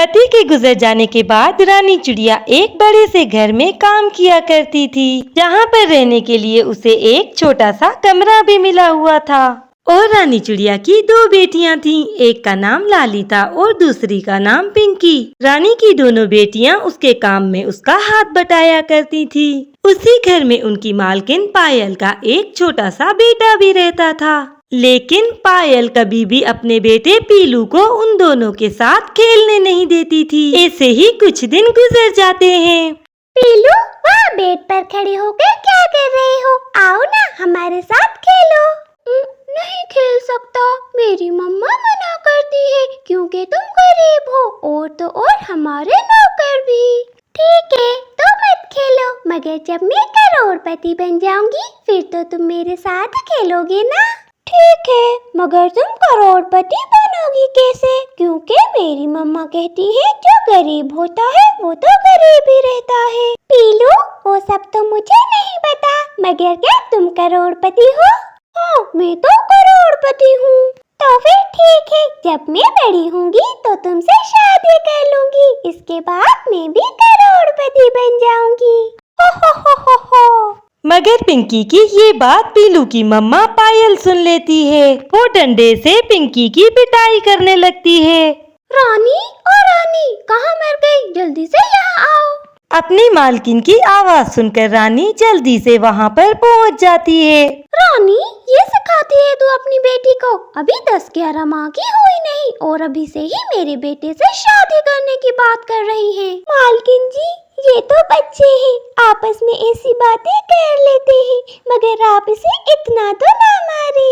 पति के गुजर जाने के बाद रानी चिड़िया एक बड़े से घर में काम किया करती थी, जहाँ पर रहने के लिए उसे एक छोटा सा कमरा भी मिला हुआ था। और रानी चिड़िया की दो बेटियां थीं, एक का नाम लाली था और दूसरी का नाम पिंकी। रानी की दोनों बेटियां उसके काम में उसका हाथ बटाया करती थी। उसी घर में उनकी मालकिन पायल का एक छोटा सा बेटा भी रहता था, लेकिन पायल कभी भी अपने बेटे पीलू को उन दोनों के साथ खेलने नहीं देती थी। ऐसे ही कुछ दिन गुजर जाते हैं। पीलू, वहाँ बेड पर खड़े होकर क्या कर रहे हो? आओ ना, हमारे साथ खेलो। नहीं खेल सकता, मेरी मम्मा मना करती है क्योंकि तुम गरीब हो और तो और हमारे नौकर भी। ठीक है, तो मत खेलो, मगर जब मैं करोड़पति बन जाऊंगी फिर तो तुम मेरे साथ खेलोगे ना? ठीक है, मगर तुम करोड़पति बनोगी कैसे? क्योंकि मेरी मम्मा कहती है जो गरीब होता है वो तो गरीब ही रहता है। पीलू, वो सब तो मुझे नहीं पता, मगर क्या तुम करोड़पति हो? हाँ, मैं तो करोड़पति हूँ। तो फिर ठीक है, जब मैं बड़ी होंगी तो तुमसे शादी कर लूंगी, इसके बाद मैं भी करोड़पति बन जाऊंगी। हो हो। मगर पिंकी की ये बात पीलू की मम्मा पायल सुन लेती है। वो डंडे से पिंकी की पिटाई करने लगती है। रानी, कहाँ मर गई? जल्दी से यहाँ आओ। अपनी मालकिन की आवाज सुनकर रानी जल्दी से वहाँ पर पहुँच जाती है। रानी, ये सिखाती है तू अपनी बेटी को? अभी 10-11 माह की हुई नहीं और अभी से ही मेरे बेटे से शादी करने की बात कर रही है। मालकिन जी, ये तो बच्चे हैं, आपस में ऐसी बातें कर लेते हैं, मगर आप इसे इतना तो ना मारे।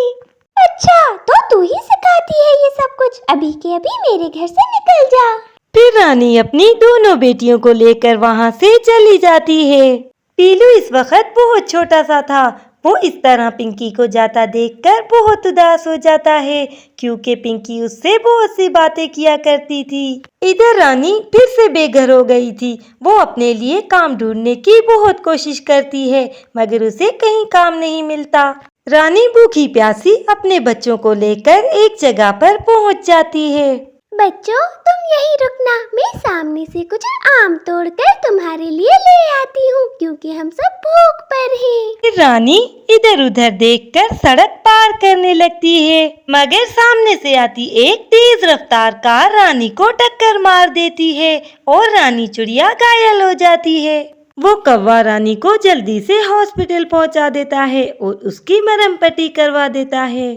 अच्छा, तो तू ही सिखाती है ये सब कुछ? अभी के अभी मेरे घर से निकल जा। फिर रानी अपनी दोनों बेटियों को लेकर वहाँ से चली जाती है। पीलू इस वक्त बहुत छोटा सा था। वो इस तरह पिंकी को जाता देखकर बहुत उदास हो जाता है, क्योंकि पिंकी उससे बहुत सी बातें किया करती थी। इधर रानी फिर से बेघर हो गई थी। वो अपने लिए काम ढूंढने की बहुत कोशिश करती है, मगर उसे कहीं काम नहीं मिलता। रानी भूखी प्यासी अपने बच्चों को लेकर एक जगह पर पहुंच जाती है। बच्चों, तुम यहीं रुकना, मैं सामने से कुछ आम तोड़कर तुम्हारे लिए ले आती हूँ, क्योंकि हम सब भूख पर हैं। रानी इधर उधर देखकर सड़क पार करने लगती है, मगर सामने से आती एक तेज रफ्तार कार रानी को टक्कर मार देती है और रानी चिड़िया घायल हो जाती है। वो कौवा रानी को जल्दी से हॉस्पिटल पहुंचा देता है और उसकी मरहम पट्टी करवा देता है।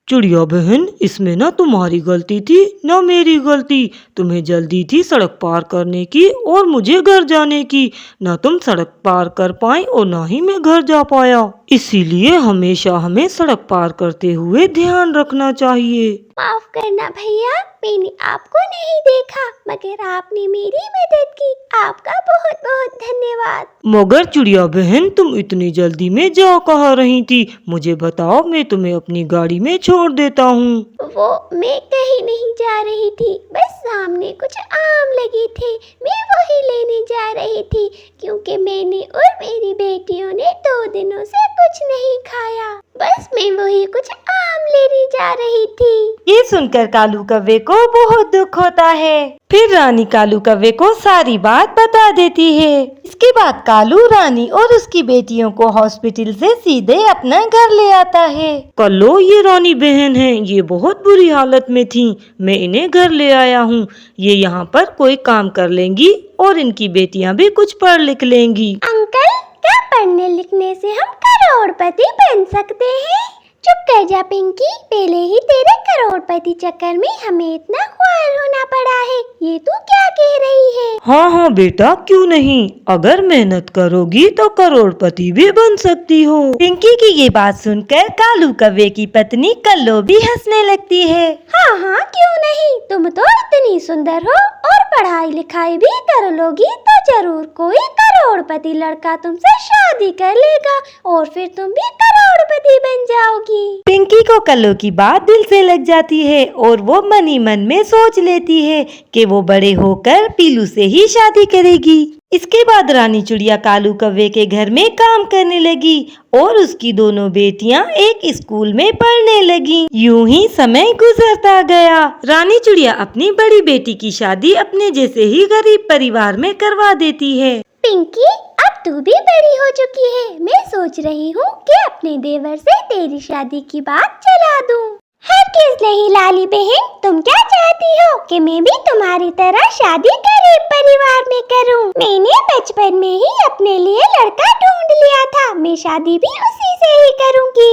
चिड़िया बहन, इसमें ना तुम्हारी गलती थी ना मेरी गलती। तुम्हें जल्दी थी सड़क पार करने की और मुझे घर जाने की। ना तुम सड़क पार कर पाई और ना ही मैं घर जा पाया। इसीलिए हमेशा हमें सड़क पार करते हुए ध्यान रखना चाहिए। माफ करना भैया, मैंने आपको नहीं देखा, मगर आपने मेरी मदद की। आपका बहुत बहुत धन्यवाद। मगर चिड़िया बहन, तुम इतनी जल्दी में जा कहाँ रही थी? मुझे बताओ, मैं तुम्हें अपनी गाड़ी में छोड़ देता हूँ। वो मैं कहीं नहीं जा रही थी, बस सामने कुछ आम लगे थे, मैं वही लेने जा रही थी, क्योंकि मैंने और मेरी बेटियों ने 2 दिनों से कुछ नहीं खाया। बस मैं वही कुछ आम लेने जा रही थी। ये सुनकर कालू कौवे को बहुत दुख होता है। फिर रानी कालू कौवे को सारी बात बता देती है। इसके बाद कालू रानी और उसकी बेटियों को हॉस्पिटल से सीधे अपना घर ले आता है। कलो, ये रानी बहन हैं, ये बहुत बुरी हालत में थीं। मैं इन्हें घर ले आया हूँ। ये यहाँ पर कोई काम कर लेंगी और इनकी बेटियाँ भी कुछ पढ़ लिख लेंगी। अंकल, क्या पढ़ने लिखने से हम करोड़पति बन सकते हैं? चुप कर जा पिंकी, पहले ही तेरे करोड़पति चक्कर में हमें इतना ख्वार होना पड़ा है। ये तू क्या कह रही है? हाँ बेटा, क्यों नहीं। अगर मेहनत करोगी तो करोड़पति भी बन सकती हो। पिंकी की ये बात सुनकर कालू कौवे की पत्नी कल्लो भी हंसने लगती है। हाँ, क्यों नहीं, तुम तो इतनी सुंदर हो और पढ़ाई लिखाई भी कर लोगी तो जरूर कोई करोड़पति लड़का तुमसे शादी कर लेगा और फिर तुम भी करोड़पति बन जाओगी। पिंकी को कल्लू की बात दिल से लग जाती है और वो मन ही मन में सोच लेती है कि वो बड़े होकर पीलू से ही शादी करेगी। इसके बाद रानी चिड़िया कालू कौवे के घर में काम करने लगी और उसकी दोनों बेटियां एक स्कूल में पढ़ने लगी। यूं ही समय गुजरता गया। रानी चिड़िया अपनी बड़ी बेटी की शादी अपने जैसे ही गरीब परिवार में करवा देती है। पिंकी, अब तू भी बड़ी हो चुकी है। मैं सोच रही हूँ कि अपने देवर से तेरी शादी की बात चला दूँ। हरगिज़ नहीं लाली बहन, तुम क्या चाहती हो कि मैं भी तुम्हारी तरह शादी गरीब परिवार में करूं? मैंने बचपन में ही अपने लिए लड़का ढूंढ लिया था, मैं शादी भी उसी से ही करूंगी।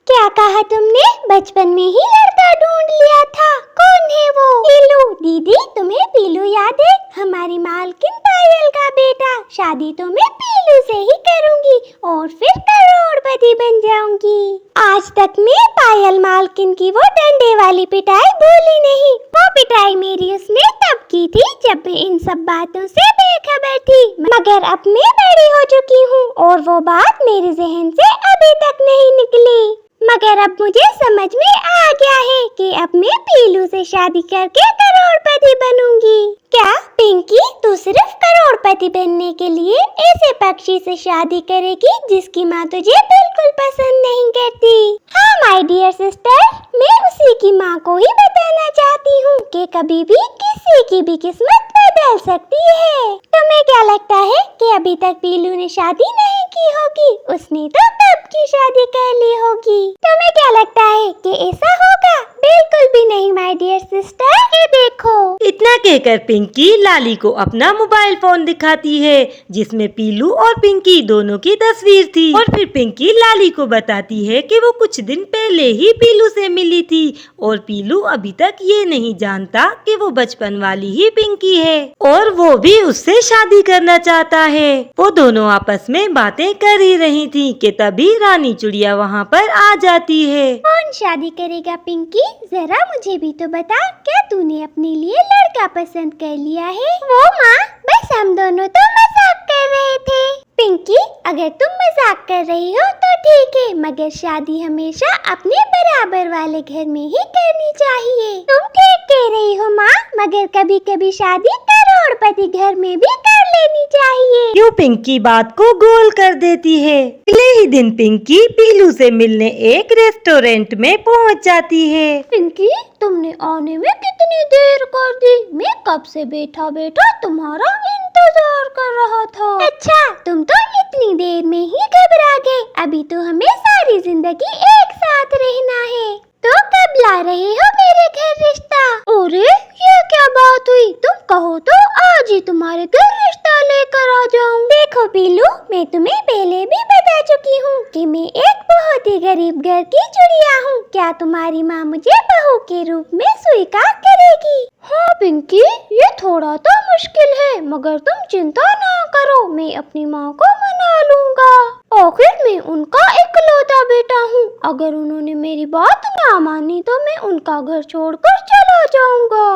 क्या कहा तुमने? बचपन में ही लड़का ढूंढ लिया था? कौन है वो? पीलू। दीदी, तुम्हें पीलू याद है? हमारी मालकिन पायल का बेटा। शादी तो मैं पीलू से ही करूंगी और फिर करोड़पति बन जाऊंगी। आज तक मैं पायल मालकिन की वो डंडे वाली पिटाई भूली नहीं। वो पिटाई मेरी उसने तब की थी जब मैं इन सब बातों से बेखबर थी, मगर अब मैं बड़ी हो चुकी हूँ और वो बात मेरे जहन से अभी तक नहीं निकली। मगर अब मुझे समझ में आ गया है कि अब मैं पीलू से शादी करके करोड़पति बनूंगी। क्या पिंकी, तू सिर्फ करोड़पति बनने के लिए ऐसे पक्षी से शादी करेगी जिसकी माँ तुझे बिल्कुल पसंद नहीं करती? हाँ माय डियर सिस्टर, मैं उसी की माँ को ही बताना चाहती हूँ कि कभी भी किसी की भी किस्मत बदल सकती है। तुम्हें क्या लगता है कि अभी तक पीलू ने शादी नहीं की होगी? उसने तो कब की शादी कर ली होगी। तुम्हें क्या लगता है कि ऐसा होगा? बिल्कुल भी नहीं माय डियर सिस्टर। ये देखो। इतना कहकर पिंकी लाली को अपना मोबाइल फोन दिखाती है जिसमें पीलू और पिंकी दोनों की तस्वीर थी और फिर पिंकी लाली को बताती है कि वो कुछ दिन पहले ही पीलू से मिली थी और पीलू अभी तक ये नहीं जानता कि वो बचपन वाली ही पिंकी है और वो भी उससे शादी करना चाहता है। वो दोनों आपस में बातें कर ही रही थी कि तभी रानी चिड़िया वहाँ पर आ जाती है। कौन शादी करेगा पिंकी? जरा मुझे भी तो बता, क्या तूने अपने लिए लड़का पसंद कर लिया है? वो माँ, बस हम दोनों तो मजाक कर रहे थे। पिंकी, अगर तुम मजाक कर रही हो तो ठीक है, मगर शादी हमेशा अपने बराबर वाले घर में ही करनी चाहिए। तुम ठीक कह रही हो माँ, मगर कभी कभी शादी करोड़पति घर में भी कर लेनी चाहिए। यूं पिंकी बात को गोल कर देती है। अगले ही दिन पिंकी पीलू से मिलने एक रेस्टोरेंट में पहुंच जाती है। पिंकी, तुमने आने में कितनी देर कर दी? मैं कब से बैठा बैठा तुम्हारा इंतजार कर रहा था। अच्छा, तुम तो इतनी देर में ही घबरा गए। अभी तो हमें सारी जिंदगी एक साथ रहना है। तो कब ला रहे हो मेरे घर रिश्ता? अरे, ये क्या बात हुई? तुम कहो तो आज ही तुम्हारे घर रिश्ता लेकर आ जाऊं। देखो पीलू, मैं तुम्हें पहले भी बता चुकी हूँ कि मैं एक बहुत ही गरीब घर की चिड़िया हूँ। क्या तुम्हारी माँ मुझे बहू के रूप में स्वीकार करेगी? हाँ पिंकी, ये थोड़ा तो मुश्किल है, मगर तुम चिंता ना करो, मैं अपनी माँ को मना लूंगा। आखिर मैं उनका इकलौता बेटा हूँ। अगर उन्होंने मेरी बात ना मानी तो मैं उनका घर छोड़कर चला जाऊंगा,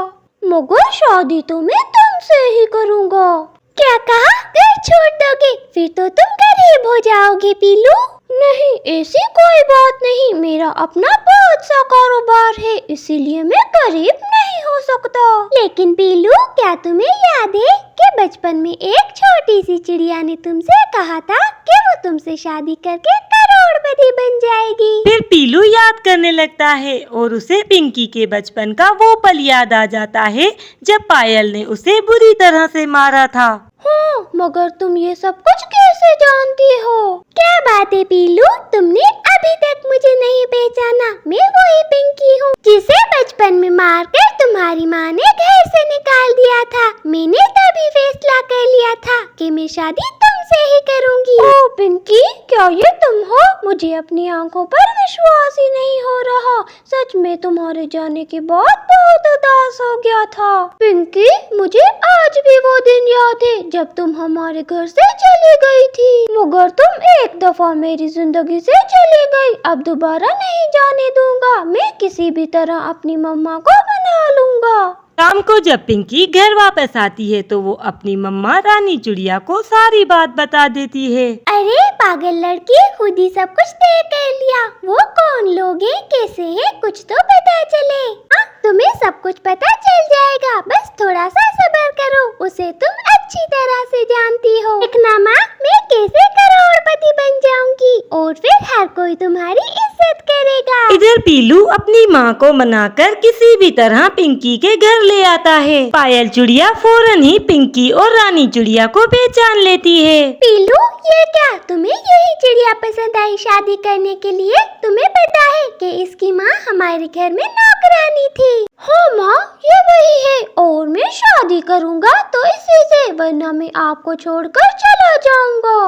मगर शादी तो मैं तुमसे ही करूंगा। क्या कहा? घर छोड़ दोगे? फिर तो तुम गरीब हो जाओगे पीलू। नहीं, ऐसी कोई बात नहीं, मेरा अपना बहुत सा कारोबार है, इसीलिए मैं गरीब नहीं हो सकता। लेकिन पीलू, क्या तुम्हें याद है कि बचपन में एक छोटी सी चिड़िया ने तुमसे कहा था कि वो तुमसे शादी करके करोड़पति बन जाएगी? फिर पीलू याद करने लगता है और उसे पिंकी के बचपन का वो पल याद आ जाता है जब पायल ने उसे बुरी तरह से मारा था। हाँ, मगर तुम ये सब कुछ कैसे जानती हो? क्या बात है पीलू, तुमने अभी तक मुझे नहीं पहचाना? मैं वही पिंकी हूँ जिसे बचपन में मारकर तुम्हारी माँ ने घर से निकाल दिया था। मैंने तभी फैसला कर लिया था कि मैं शादी तुमसे ही करूँगी। ओ पिंकी, क्या ये तुम हो? मुझे अपनी आंखों पर विश्वास ही नहीं हो रहा। सच में तुम्हारे जाने के बाद बहुत उदास हो गया था। पिंकी, मुझे आज भी वो दिन याद है जब तुम हमारे घर से चली गई थी, मगर तुम एक दफा मेरी जिंदगी से चली गई। अब दोबारा नहीं जाने दूंगा। मैं किसी भी तरह अपनी मम्मा को मना लूंगा। शाम को जब पिंकी घर वापस आती है तो वो अपनी मम्मा रानी चिड़िया को सारी बात बता देती है। अरे पागल लड़की, खुद ही सब कुछ तय कर लिया। वो कौन लोग हैं, कैसे हैं, कुछ तो पता चले। हाँ, तुम्हें सब कुछ पता चल जाएगा, बस थोड़ा सा सब्र करो। उसे तुम अच्छी तरह से जानती हो। देखना माँ, मैं कैसे करोड़पति बन जाऊंगी और फिर हर कोई तुम्हारी इज्जत करेगा। इधर पीलू अपनी माँ को मनाकर किसी भी तरह पिंकी के घर ले आता है। पायल चिड़िया फौरन ही पिंकी और रानी चिड़िया को पहचान लेती है। पीलू, ये क्या, तुम्हें यही चिड़िया पसंद आई शादी करने के लिए? तुम्हें पता है कि इसकी माँ हमारे घर में नौकरानी थी। हाँ माँ, ये वही है और मैं शादी करूँगा तो इसी से, वरना मैं आपको छोड़कर चला जाऊँगा।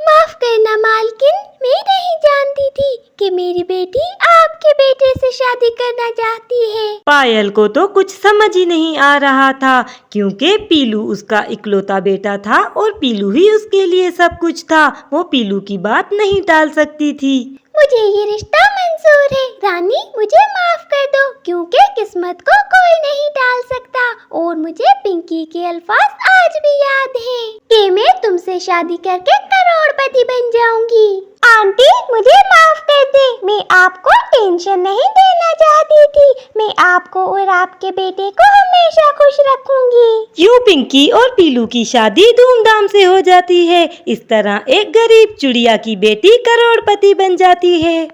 माफ करना मालकिन, मैं नहीं जानती थी कि मेरी बेटी आपके बेटे से शादी करना चाहती है। पायल को तो कुछ समझ ही नहीं आ रहा था, क्योंकि पीलू उसका इकलौता बेटा था और पीलू ही उसके लिए सब कुछ था। वो पीलू की बात नहीं टाल सकती थी। मुझे ये रिश्ता मंजूर है रानी, मुझे माफ कर दो, क्योंकि किस्मत को कोई नहीं टाल सकता। और मुझे पिंकी के अल्फाज आज भी याद हैं कि मैं तुमसे शादी करके करोड़पति बन जाऊंगी। आंटी, मुझे माफ कर दे, मैं आपको टेंशन नहीं देना चाहती थी। मैं आपको और आपके बेटे को हमेशा खुश रखूंगी। यूं पिंकी और पीलू की शादी धूमधाम से हो जाती है। इस तरह एक गरीब चिड़िया की बेटी करोड़पति बन जाती है।